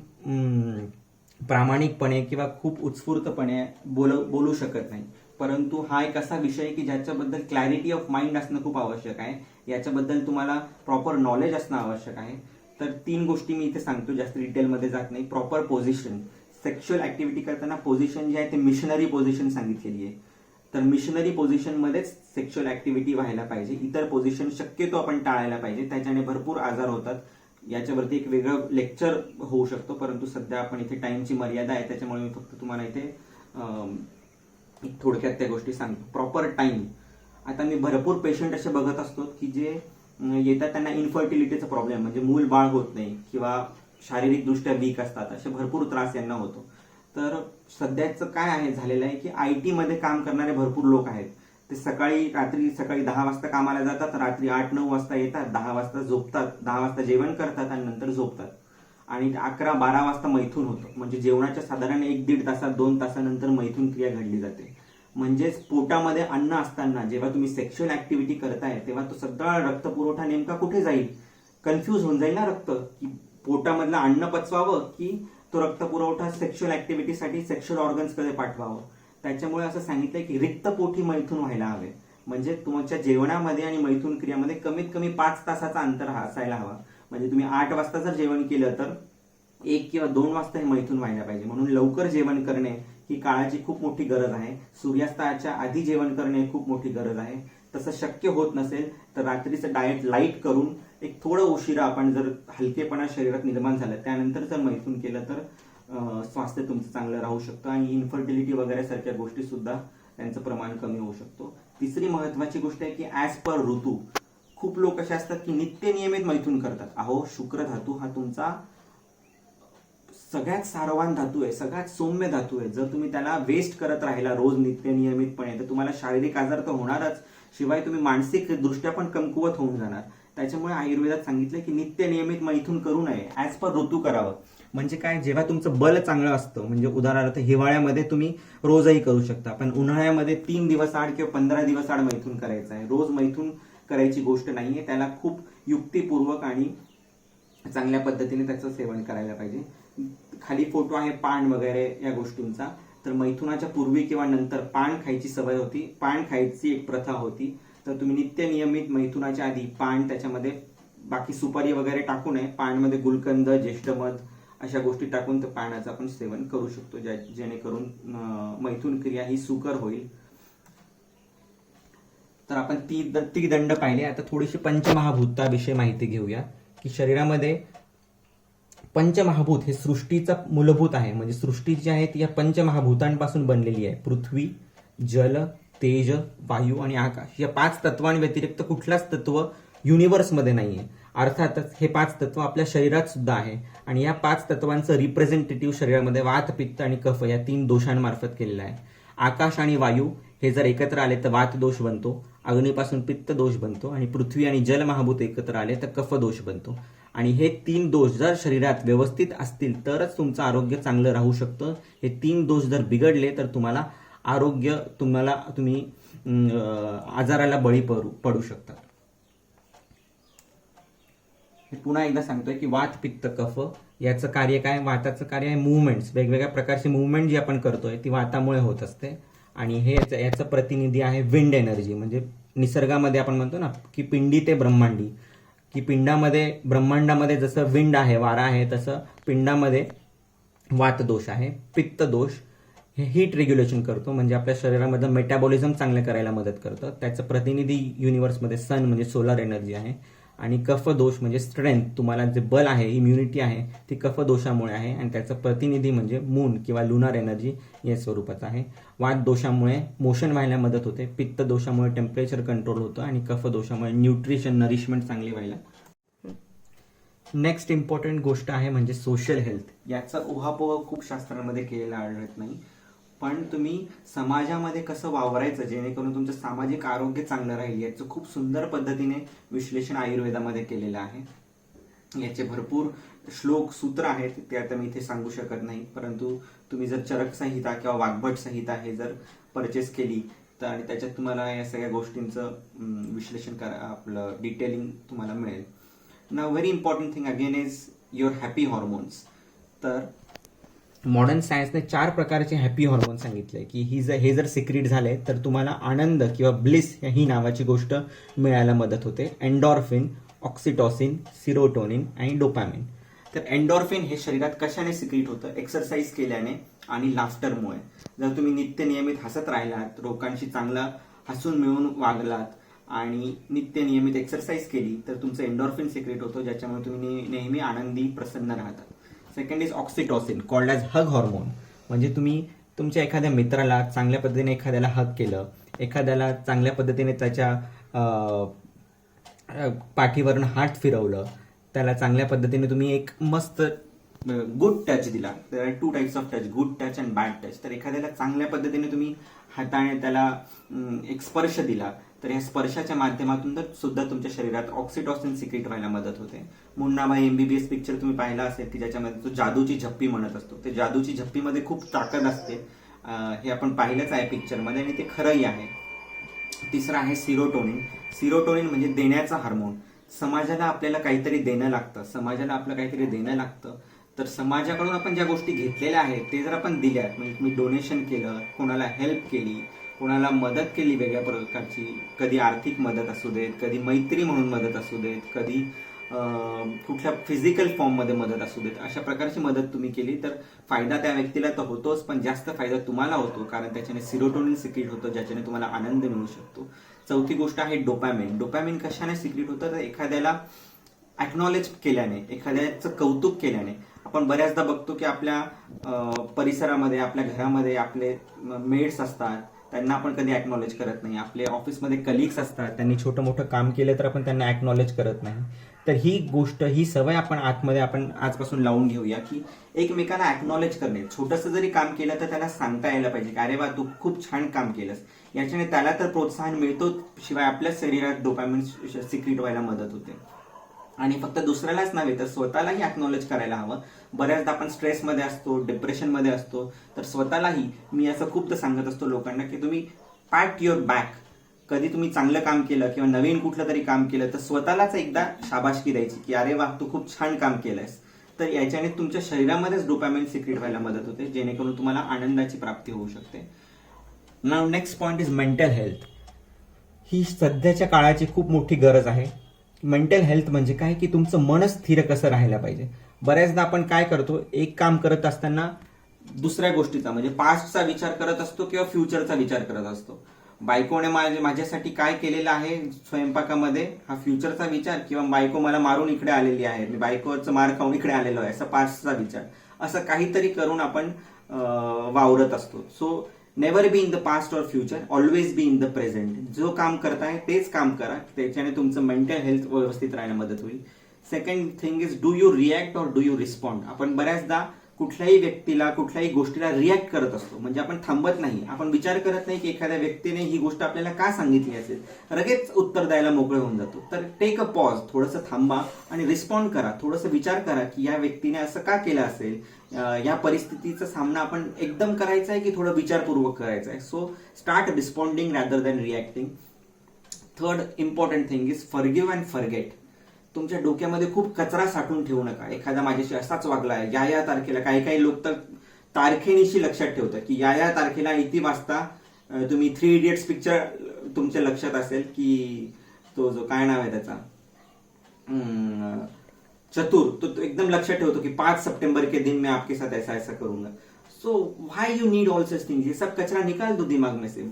प्रामाणिकपणे किंवा खूप उत्स्फूर्तपणे बोलू शकत नाही. परंतु हा एक असा विषय की ज्याच्याबद्दल क्लॅरिटी ऑफ माइंड असणं खूप आवश्यक आहे. याच्याबद्दल तुम्हाला प्रॉपर नॉलेज असणं आवश्यक आहे. तर 3 गोष्टी मी इथे सांगतो, जास्त डिटेलमध्ये जात नाही. Proper position. सेक्शुअल ऍक्टिव्हिटी करताना पोझिशन जी आहे ते मिशनरी पोझिशन सांगितलेली आहे. तर मिशनरी पोझिशनमध्येच सेक्शुअल ऍक्टिव्हिटी व्हायला पाहिजे. इतर पोझिशन शक्यतो आपण टाळायला पाहिजे. त्याच्याने भरपूर आजार होतात. याच्यावरती एक वेगळं लेक्चर होऊ शकतो, परंतु सध्या आपण इथे टाइमची मर्यादा आहे, त्याच्यामुळे मी फक्त तुम्हाला इथे थोडक्यात त्या गोष्टी सांगतो. Proper time. आता मी भरपूर पेशंट असे बघत असतो की जे येतात त्यांना इन्फर्टिलिटीचा प्रॉब्लेम म्हणजे मूल बाळ होत नाही किंवा शारीरिकदृष्ट्या वीक असतात, असे भरपूर त्रास यांना होतो. तर सध्याचं काय आहे झालेलं आहे की IT मध्ये काम करणारे भरपूर लोक आहेत. ते सकाळी 10 वाजता कामाला जातात, रात्री 8-9 वाजता येतात, 10 वाजता झोपतात, 10 वाजता जेवण करतात आणि नंतर झोपतात. आणि 11-12 वाजता मैथून होतं. म्हणजे जेवणाच्या साधारण 1-1.5 तासात 2 तासानंतर मैथून क्रिया घडली जाते. म्हणजेच पोटामध्ये अन्न असताना जेव्हा तुम्ही सेक्शुअल ऍक्टिव्हिटी करताय तेव्हा तो सगळा रक्तपुरवठा नेमका कुठे जाईल, कन्फ्यूज होऊन जाईल ना रक्त, की पोटामधलं अन्न पचवावं की तो रक्तपुरवठा सेक्शुअल ऍक्टिव्हिटीसाठी सेक्शुअल ऑर्गन्सकडे पाठवावं. त्याच्यामुळे असं सांगितलंय की रिक्त पोटी मैथून व्हायला हवे. म्हणजे तुमच्या जेवणामध्ये आणि मैथून क्रियामध्ये कमीत कमी 5 तासाचा अंतर असायला हवा. म्हणजे तुम्ही 8 वाजता जर जेवण केलं तर 1 किंवा 2 वाजता हे मैथून व्हायला पाहिजे. म्हणून लवकर जेवण करणे ही काळाची खूप मोठी गरज आहे. सूर्यास्ताच्या आधी जेवण करणे खूप मोठी गरज आहे. तसं शक्य होत नसेल तर रात्रीचं डाएट लाईट करून एक थोडं उशिरा आपण जर हलकेपणा शरीरात निर्माण झालं त्यानंतर जर मैथून केलं तर स्वास्थ्य तुमचं चांगलं राहू शकतं आणि इन्फर्टिलिटी वगैरे सारख्या गोष्टी सुद्धा त्यांचं प्रमाण कमी होऊ शकतो. तिसरी महत्वाची गोष्ट आहे की ऍज पर ऋतू खूप लोक असे असतात की नित्य नियमित मैथून करतात. अहो, शुक्र धातू हा तुमचा सगळ्यात सारवान धातू आहे, सगळ्यात सौम्य धातू आहे. जर तुम्ही त्याला वेस्ट करत राहिला रोज नित्य नियमितपणे तर तुम्हाला शारीरिक आजार तर होणारच, शिवाय तुम्ही मानसिक दृष्ट्या पण कमकुवत होऊन जाणार. त्याच्यामुळे आयुर्वेदात सांगितलं की नित्य नियमित मैथून करू नये, ऍज पर ऋतू करावं. म्हणजे काय, जेव्हा तुमचं बल चांगलं असतं, म्हणजे उदाहरणार्थ हिवाळ्यामध्ये तुम्ही रोजही करू शकता, पण उन्हाळ्यामध्ये 3 दिवस आड किंवा 15 दिवस आड मैथून करायचं आहे. रोज मैथून करायची गोष्ट नाहीये. त्याला खूप युक्तिपूर्वक आणि चांगल्या पद्धतीने त्याचं सेवन करायला पाहिजे. खाली फोटो आहे पान वगैरे या गोष्टींचा. तर मैथुनाच्या पूर्वी किंवा नंतर पान खायची सवय होती, पान खायची एक प्रथा होती. तर तुम्ही नित्य नियमित मैथुनाच्या आधी पान, त्याच्यामध्ये बाकी सुपारी वगैरे टाकू नये, पानमध्ये गुलकंद, ज्येष्ठमध अशा गोष्टी टाकून तर पानाचं आपण सेवन करू शकतो, जेणेकरून मैथून क्रिया ही सुकर होईल. तर आपण ती दंड पाहिले. आता थोडीशी पंचमहाभूताविषयी माहिती घेऊया की शरीरामध्ये पंचमहाभूत हे सृष्टीचा मूलभूत आहे. म्हणजे सृष्टी जी आहे ती या पंचमहाभूतांपासून बनलेली आहे. पृथ्वी, जल, तेज, वायू आणि आकाश या 5 तत्वांव्यतिरिक्त कुठलाच तत्व युनिव्हर्समध्ये नाहीये. अर्थातच हे 5 तत्व आपल्या शरीरात सुद्धा आहे आणि या 5 तत्वांचं रिप्रेझेंटेटिव्ह शरीरामध्ये वात, पित्त आणि कफ या 3 दोषांमार्फत केलेलं आहे. आकाश आणि वायू हे जर एकत्र आले तर वात दोष बनतो, अग्नीपासून पित्त दोष बनतो आणि पृथ्वी आणि जल महाभूत एकत्र आले तर कफ दोष बनतो. आणि हे 3 दोष जर शरीरात व्यवस्थित असतील तरच तुमचं आरोग्य चांगलं राहू शकतं. हे 3 दोष जर बिघडले तर तुम्ही आजाराला बळी पडू शकता. पुन्हा एकदा सांगतोय की वात, पित्त, कफ याचं कार्य काय. वाताचं कार्य आहे मुवमेंट्स, वेगवेगळ्या प्रकारची मुवमेंट जी आपण करतोय ती वातामुळे होत असते. आणि हे याचं प्रतिनिधी आहे विंड एनर्जी. म्हणजे निसर्गामध्ये आपण म्हणतो ना की पिंडी ते ब्रह्मांडी, की ब्रह्मांडामध्ये जसं विंड आहे, वारा आहे, तसं पिंडामध्ये वात दोष आहे. पित्त दोष हे हीट रेग्युलेशन करतो, म्हणजे आपल्या शरीरामधलं मेटाबॉलिझम चांगलं करायला मदत करतं. त्याचं प्रतिनिधी युनिव्हर्समध्ये सन म्हणजे सोलर एनर्जी आहे. आणि कफ दोष म्हणजे स्ट्रेंथ, तुम्हाला जे बल आहे, इम्युनिटी आहे ती कफ दोषामुळे आहे आणि त्याचं प्रतिनिधी म्हणजे मून किंवा लुनार एनर्जी या स्वरूपाचं आहे. वात दोषामुळे मोशन व्हायला मदत होते, पित्त दोषामुळे टेम्परेचर कंट्रोल होतं आणि कफ दोषामुळे न्यूट्रिशन, नरिशमेंट चांगली व्हायला. नेक्स्ट इम्पॉर्टंट गोष्ट आहे म्हणजे सोशल हेल्थ. याचा उहापोह खूप शास्त्रांमध्ये केलेला आढळत नाही, पण तुम्ही समाजामध्ये कसं वावरायचं जेणेकरून तुमचं सामाजिक आरोग्य चांगलं राहील याचं खूप सुंदर पद्धतीने विश्लेषण आयुर्वेदामध्ये केलेलं आहे. याचे भरपूर श्लोक, सूत्र आहेत, ते आता मी इथे सांगू शकत नाही, परंतु तुम्ही जर चरक संहिता किंवा वाग्भट संहिता हे जर परचेस केली तर आणि त्याच्यात तुम्हाला या सगळ्या गोष्टींचं विश्लेषण आपलं डिटेलिंग तुम्हाला मिळेल. Now very important thing again is your happy hormones. तर मॉडर्न सायन्सने 4 प्रकारचे हॅपी हॉर्मोन सांगितले की हे जर सिक्रीट झाले तर तुम्हाला आनंद किंवा ब्लिस ही नावाची गोष्ट मिळायला मदत होते. एन्डॉर्फिन, ऑक्सिटॉसिन, सिरोटोनिन आणि डोपामिन. तर एन्डॉर्फिन हे शरीरात कशाने सिक्रीट होतं? एक्सरसाइज केल्याने आणि लाफ्टरमुळे. जर तुम्ही नित्य नियमित हसत राहिलात, लोकांशी चांगला हसून मिळून वागलात आणि नित्य नियमित एक्सरसाइज केली तर तुमचं एन्डॉर्फिन सिक्रीट होतं, ज्याच्यामुळे तुम्ही नेहमी आनंदी, प्रसन्न राहतात. Second is oxytocin, called as hug hormone. म्हणजे तुम्ही तुमच्या एखाद्या मित्राला चांगल्या पद्धतीने एखाद्याला हग केलं, एखाद्याला चांगल्या पद्धतीने त्याच्या पाठीवरून हात फिरवलं, त्याला चांगल्या पद्धतीने तुम्ही एक मस्त गुड टच दिला. There are 2 types of touch, good touch and bad touch. तर एखाद्याला चांगल्या पद्धतीने तुम्ही हाताने त्याला एक स्पर्श दिला तर या स्पर्शाच्या माध्यमातून सुद्धा तुमच्या शरीरात ऑक्सिटॉसिन सिक्रीट व्हायला मदत होते. मुन्नाभाई MBBS पिक्चर तुम्ही पाहिला असेल की ज्याच्यामध्ये तो जादूची झप्पी म्हणत असतो. ते जादूची झप्पीमध्ये खूप ताकद असते हे आपण पाहिलंच आहे पिक्चरमध्ये आणि ते खरंही आहे. तिसरं आहे सिरोटोनिन. सिरोटोनिन म्हणजे देण्याचा हार्मोन. समाजाला आपल्याला काहीतरी देणं लागतं, समाजाला आपलं काहीतरी देणं लागतं, तर समाजाकडून आपण ज्या गोष्टी घेतलेल्या आहेत ते जर आपण दिल्या, म्हणजे मी डोनेशन केलं, कोणाला हेल्प केली, कोणाला मदत केली वेगळ्या प्रकारची, कधी आर्थिक मदत असू देत, कधी मैत्री म्हणून मदत असू देत, कधी कुठल्या फिजिकल फॉर्ममध्ये मदत असू देत, अशा प्रकारची मदत तुम्ही केली तर फायदा त्या व्यक्तीला तर होतोच, पण जास्त फायदा तुम्हाला होतो, कारण त्याच्याने सिरोटोनिन सिक्रीट होतं, ज्याच्याने तुम्हाला आनंद मिळू शकतो. चौथी गोष्ट आहे डोपॅमिन. डोपॅमिन कशाने सिक्रीट होतं तर एखाद्याला ॲक्नॉलेज केल्याने, एखाद्याचं कौतुक केल्याने. आपण बऱ्याचदा बघतो की आपल्या परिसरामध्ये, आपल्या घरामध्ये आपले मेड्स असतात, त्यांना आपण कधी ॲक्नॉलेज करत नाही. आपले ऑफिसमध्ये कलिग्स असतात, त्यांनी छोटं मोठं काम केलं तर आपण त्यांना ॲक्नॉलेज करत नाही. तर ही गोष्ट, ही सवय आपण आतमध्ये आपण आजपासून लावून घेऊया की एकमेकांना ॲक्नॉलेज करणे. छोटंसं जरी काम केलं तर त्याला सांगता यायला पाहिजे की अरे वा तू खूप छान काम केलंस. याच्याने त्याला तर प्रोत्साहन मिळतो, शिवाय आपल्या शरीरात डोपॅमिन सिक्रीट व्हायला मदत होते. आणि फक्त दुसऱ्यालाच नव्हे तर स्वतःलाही ॲक्नॉलेज करायला हवं. बऱ्याचदा आपण स्ट्रेसमध्ये असतो, डिप्रेशनमध्ये असतो, तर स्वतःलाही मी असं खूपदा सांगत असतो लोकांना की तुम्ही पॅट युअर बॅक. कधी तुम्ही चांगलं काम केलं किंवा नवीन कुठलं तरी काम केलं तर स्वतःलाच एकदा शाबासकी द्यायची की अरे वा तू खूप छान काम केलंयस. तर याच्याने तुमच्या शरीरामध्येच डोपॅमिन सिक्रीट व्हायला मदत होते, जेणेकरून तुम्हाला आनंदाची प्राप्ती होऊ शकते. नाव next point is mental health. ही सध्याच्या काळाची खूप मोठी गरज आहे. मेंटल हेल्थ म्हणजे काय की तुमचं मन स्थिर कसं राहायला पाहिजे. बऱ्याचदा आपण काय करतो, एक काम करत असताना दुसऱ्या गोष्टीचा म्हणजे पास्टचा विचार करत असतो किंवा फ्युचरचा विचार करत असतो. बायकोने माझ्यासाठी काय केलेलं आहे स्वयंपाकामध्ये, हा फ्युचरचा विचार, किंवा बायको मला मारून इकडे आलेली आहे, मी बायकोचं मार खाऊन इकडे आलेलो आहे, असा पास्टचा विचार. असं काहीतरी करून आपण वावरत असतो. So never be in the past or future, always be in the present. जो काम करताय तेच काम करा, त्याच्याने तुमचं मेंटल हेल्थ व्यवस्थित राहायला मदत होईल. Second thing is do you react or do you respond. आपण बऱ्याचदा कुठल्याही व्यक्तीला, कुठल्याही गोष्टीला रिॲक्ट करत असतो, म्हणजे आपण थांबत नाही, आपण विचार करत नाही की एखाद्या व्यक्तीने ही गोष्ट आपल्याला का सांगितली असेल, लगेच उत्तर द्यायला मोकळे होऊन जातो. तर टेक अ पॉज, थोडंसं थांबा आणि रिस्पॉन्ड करा, थोडंसं विचार करा की या व्यक्तीने असं का केलं असेल, या परिस्थितीचा सामना आपण एकदम करायचा आहे की थोडं विचारपूर्वक करायचा आहे. So start responding rather than reacting. Third important thing is forgive and forget. तुमच्या डोक्यामध्ये खूप कचरा साठवून ठेवू नका. एखादा माझ्याशी असाच वागलाय, या तारखेला, काही लोक तर तारखेनिशी लक्षात ठेवतात की या तारखेला इथे वाजता, तुम्ही 3 इडियट्स पिक्चर तुमच्या लक्षात असेल की तो जो काय नाव आहे त्याचा, चतुर, तो एकदम लक्षात ठेवतो की 5 सितंबर के दिन मैं आपके साथ ऐसा ऐसा करूंगा. So why you need all such things. ये सब कचरा निकाल दो दिमाग में से.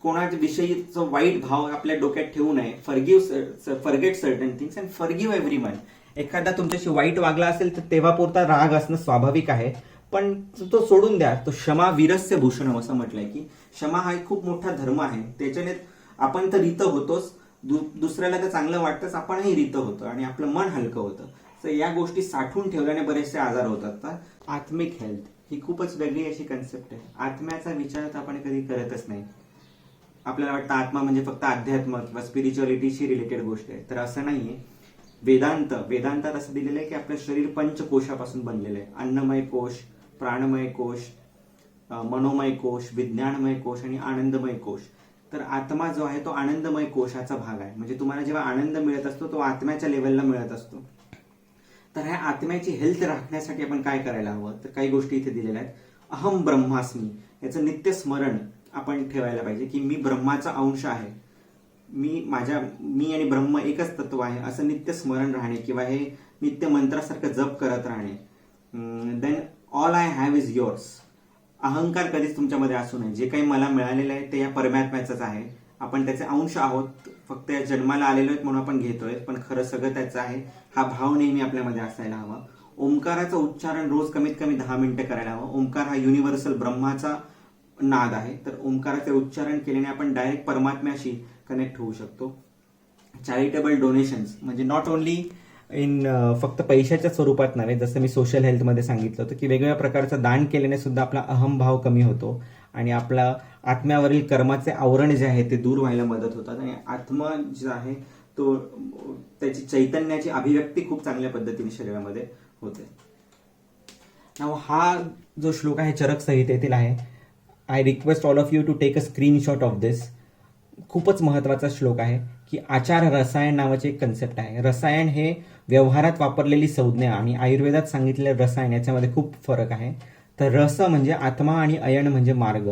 कोणाच्या विषयीचं वाईट भाव आपल्या डोक्यात ठेवू नये. Forget certain things and forgive everyone. एखादा तुमच्याशी वाईट वागला असेल तर तेव्हा पुरता राग असणं स्वाभाविक आहे, पण तो सोडून द्या. तो क्षमा वीरस्य भूषणम असं म्हटलंय की क्षमा हा एक खूप मोठा धर्म आहे. त्याच्याने आपण तर रीत होतोच, दुसऱ्याला तर चांगलं वाटतंच, आपणही रीत होतो आणि आपलं मन हलकं होतं. तर या गोष्टी साठवून ठेवल्याने बरेचसे आजार होतात. आत्मिक हेल्थ ही खूपच वेगळी अशी कन्सेप्ट आहे. आत्म्याचा विचार तर आपण कधी करतच नाही. आपल्याला वाटतं आत्मा म्हणजे फक्त अध्यात्म किंवा स्पिरिच्युअलिटीशी रिलेटेड गोष्ट आहे, तर असं नाहीये. वेदांतात असं दिलेलं आहे की आपलं शरीर पंचकोशापासून बनलेलं आहे. अन्नमय कोश, प्राणमय कोश, मनोमय कोश, विज्ञानमय कोश आणि आनंदमय कोश. तर आत्मा जो आहे तो आनंदमय कोशाचा भाग आहे. म्हणजे तुम्हाला जेव्हा आनंद मिळत असतो तो आत्म्याच्या लेवलला मिळत असतो. तर ह्या आत्म्याची हेल्थ राखण्यासाठी आपण काय करायला हवं, तर काही गोष्टी इथे दिलेल्या आहेत. अहम ब्रह्मास्मी, याचं नित्य स्मरण आपण ठेवायला पाहिजे की मी ब्रह्माचा अंश आहे, मी आणि ब्रह्म एकच तत्व आहे, असं नित्य स्मरण राहणे किंवा हे नित्य मंत्रासारखं जप करत राहणे. Then all I have is yours. अहंकार कधीच तुमच्यामध्ये असू नये. जे काही मला मिळालेलं आहे ते या परमात्म्याचंच आहे. आपण त्याचे अंश आहोत, फक्त या जन्माला आलेलो आहेत म्हणून आपण घेतोय, पण खरं सगळं त्याचं आहे. हा भाव नेहमी आपल्यामध्ये असायला हवा. ओंकाराचं उच्चारण रोज कमीत कमी 10 मिनिटं करायला हवं. ओंकार हा युनिव्हर्सल ब्रह्माचा नाद आहे, तर ओंकाराचे उच्चारण केल्याने आपण डायरेक्ट परमात्म्याशी कनेक्ट होऊ शकतो. चॅरिटेबल डोनेशन्स म्हणजे नॉट ओनली इन फक्त पैशाच्या स्वरूपात नव्हे, जसं मी सोशल हेल्थमध्ये सांगितलं होतं की वेगवेगळ्या प्रकारचं दान केल्याने सुद्धा आपला अहमभाव कमी होतो आणि आपला आत्म्यावरील कर्माचे आवरण जे आहे ते दूर व्हायला मदत होतात आणि आत्मा जो आहे तो त्याची चैतन्याची अभिव्यक्ती खूप चांगल्या पद्धतीने शरीरामध्ये होते. हा जो श्लोक आहे चरक संहितेतील आहे. I request all of you to take a screenshot of this. खूपच महत्त्वाचा श्लोक आहे की आचार रसायन नावाचे एक कन्सेप्ट आहे. रसायन हे व्यवहारात वापरलेली संज्ञा आणि आयुर्वेदात सांगितलेलं रसायन याच्यामध्ये खूप फरक आहे. तर रस म्हणजे आत्मा आणि अयन म्हणजे मार्ग,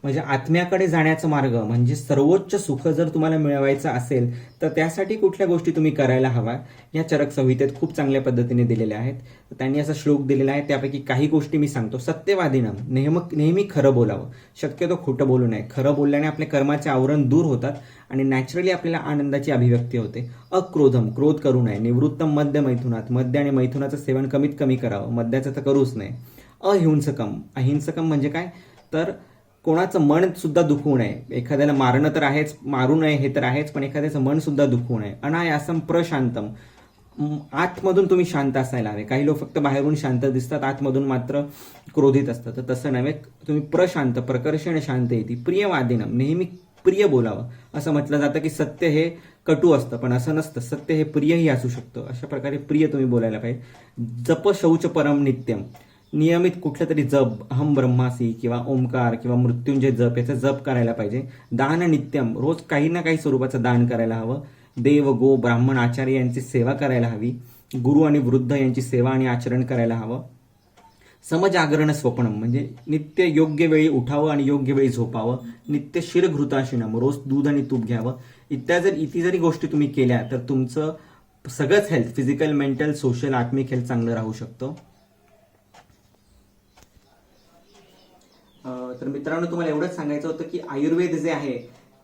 म्हणजे आत्म्याकडे जाण्याचा मार्ग, म्हणजे सर्वोच्च सुख जर तुम्हाला मिळवायचं असेल तर त्यासाठी कुठल्या गोष्टी तुम्ही करायला हव्या या चरक संहितेत खूप चांगल्या पद्धतीने दिलेल्या आहेत. त्यांनी असा श्लोक दिलेला आहे, त्यापैकी काही गोष्टी मी सांगतो. सत्यवादीनं नेहमी खरं बोलावं, शक्यतो खोटं बोलू नये. खरं बोलल्याने आपल्या कर्माचे आवरण दूर होतात आणि नॅचरली आपल्याला आनंदाची अभिव्यक्ती होते. अक्रोधम, क्रोध करू नये. निवृत्तम मद्य मैथुनात, मद्य आणि मैथुनाचं सेवन कमीत कमी करावं, मद्याचं तर करूच नये. अहिंसकम, अहिंसकम म्हणजे काय तर कोणाचं मन सुद्धा दुखवू नये. एखाद्याला मारणं तर आहेच, मारू नये हे तर आहेच, पण एखाद्याचं मन सुद्धा दुखवू नये. अनायासम प्रशांतम, आतमधून तुम्ही शांत असायला हवे. काही लोक फक्त बाहेरून शांत दिसतात, आतमधून मात्र क्रोधित असतात. तर तसं नव्हे, तुम्ही प्रशांत, प्रकर्षण शांत येते. प्रियवादिनम, नेहमी प्रिय बोलावं. असं म्हटलं जातं की सत्य हे कटू असतं, पण असं नसतं. सत्य हे प्रियही असू शकतं. अशा प्रकारे प्रिय तुम्ही बोलायला पाहिजे. जप शौच परम नित्यम, नियमित कुठलं तरी जप, अहम ब्रह्मासी किंवा ओंकार किंवा मृत्युंजय जप, याचा जप करायला पाहिजे. दान नित्यम, रोज काही ना काही स्वरूपाचं दान करायला हवं. देव, गो, ब्राह्मण, आचार्य यांची सेवा करायला हवी. गुरु आणि वृद्ध यांची सेवा आणि आचरण करायला हवं. समजागरण स्वप्नम, म्हणजे नित्य योग्य वेळी उठावं आणि योग्य वेळी झोपावं. नित्य शिरघृताशिनम, रोज दूध आणि तूप घ्यावं. इत्यादी जरी गोष्टी तुम्ही केल्या तर तुमचं सगळंच हेल्थ, फिजिकल, मेंटल, सोशल, आत्मिक हेल्थ चांगलं राहू शकतं. तर मित्रांनो, तुम्हाला एवढंच सांगायचं होतं की आयुर्वेद जे आहे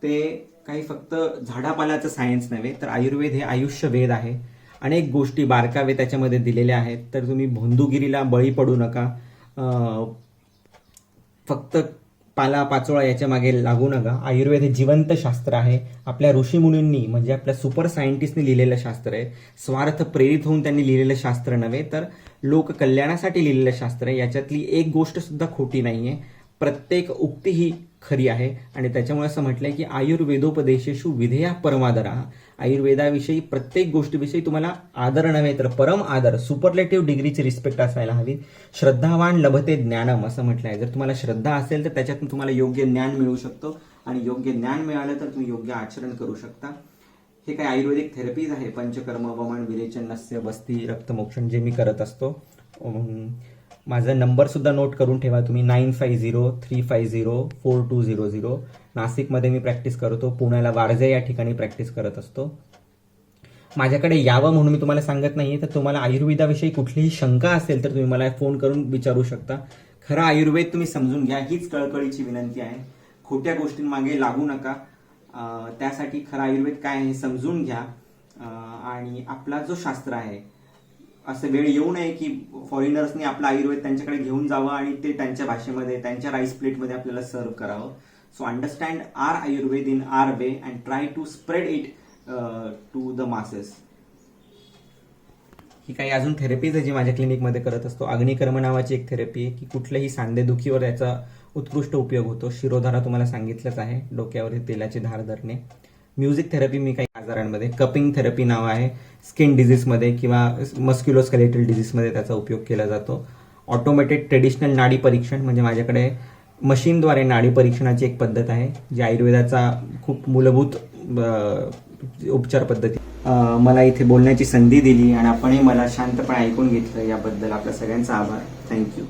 ते काही फक्त झाडापाल्याचं सायन्स नव्हे, तर आयुर्वेद हे आयुष्य वेद आहे. अनेक गोष्टी बारकावे त्याच्यामध्ये दिलेल्या आहेत. तर तुम्ही भोंदूगिरीला बळी पडू नका, फक्त पाला पाचोळा याच्या मागे लागू नका. आयुर्वेद हे जिवंत शास्त्र आहे. आपल्या ऋषीमुनींनी म्हणजे आपल्या सुपर सायंटिस्टनी लिहिलेलं शास्त्र आहे. स्वार्थ प्रेरित होऊन त्यांनी लिहिलेलं शास्त्र नव्हे, तर लोक कल्याणासाठी लिहिलेलं शास्त्र आहे. याच्यातली एक गोष्ट सुद्धा खोटी नाहीये. प्रत्येक उक्ती ही खरी आहे आणि त्याच्यामुळे असं म्हटलंय की आयुर्वेदोपदेशेषु विधेया परमादरा. आयुर्वेदाविषयी प्रत्येक गोष्टीविषयी तुम्हाला आदर नव्हे तर परम आदर, सुपरलेटिव्ह डिग्रीची रिस्पेक्ट असायला हवी. श्रद्धावान लभते ज्ञानम असं म्हटलंय. जर तुम्हाला श्रद्धा असेल तर त्याच्यातून तुम्हाला योग्य ज्ञान मिळू शकतो आणि योग्य ज्ञान मिळालं तर तुम्ही योग्य आचरण करू शकता. हे काही आयुर्वेदिक थेरपीज आहे. पंचकर्म, वमन, विरेचन, नस्य, बस्ती, रक्तमोक्षण जे मी करत असतो. माझा नंबर सुद्धा नोट करून ठेवा तुम्ही, 9503504200. नाशिकमध्ये मी प्रॅक्टिस करतो. पुण्याला वारजे या ठिकाणी प्रॅक्टिस करत असतो. माझ्याकडे यावं म्हणून मी तुम्हाला सांगत नाहीये. तर तुम्हाला आयुर्वेदाविषयी कुठलीही शंका असेल तर तुम्ही मला फोन करून विचारू शकता. खरं आयुर्वेद तुम्ही समजून घ्या, हीच कळकळीची विनंती आहे. खोट्या गोष्टींमागे लागू नका. त्यासाठी खरं आयुर्वेद काय आहे हे समजून घ्या. आणि आपला जो शास्त्र आहे, असं वेळ येऊ नये की फॉरेनर्सनी आपलं आयुर्वेद त्यांच्याकडे घेऊन जावं आणि ते त्यांच्या भाषेमध्ये, त्यांच्या राईस प्लेटमध्ये आपल्याला सर्व करावं. So understand our Ayurveda in our way and try to spread it to the masses. ही काही अजून थेरपीज आहे जी माझ्या क्लिनिकमध्ये करत असतो. अग्निकर्म नावाची एक थेरपी आहे की कुठल्याही सांधेदुखीवर याचा उत्कृष्ट उपयोग होतो. शिरोधारा तुम्हाला सांगितलंच आहे, डोक्यावर तेलाची धार धरणे. म्युझिक थेरपी मी काही आजारांमध्ये, कपिंग थेरपी नाव आहे, स्किन डिझीजमध्ये किंवा मस्क्युलोस्केलेटल डिझीजमध्ये त्याचा उपयोग केला जातो. ऑटोमेटेड ट्रेडिशनल नाडी परीक्षण, म्हणजे माझ्याकडे मशीनद्वारे नाडी परीक्षणाची एक पद्धत आहे जी आयुर्वेदाचा खूप मूलभूत उपचार पद्धती. मला इथे बोलण्याची संधी दिली आणि आपणही मला शांतपणे ऐकून घेतलं याबद्दल आपल्या सगळ्यांचा आभार. थँक्यू.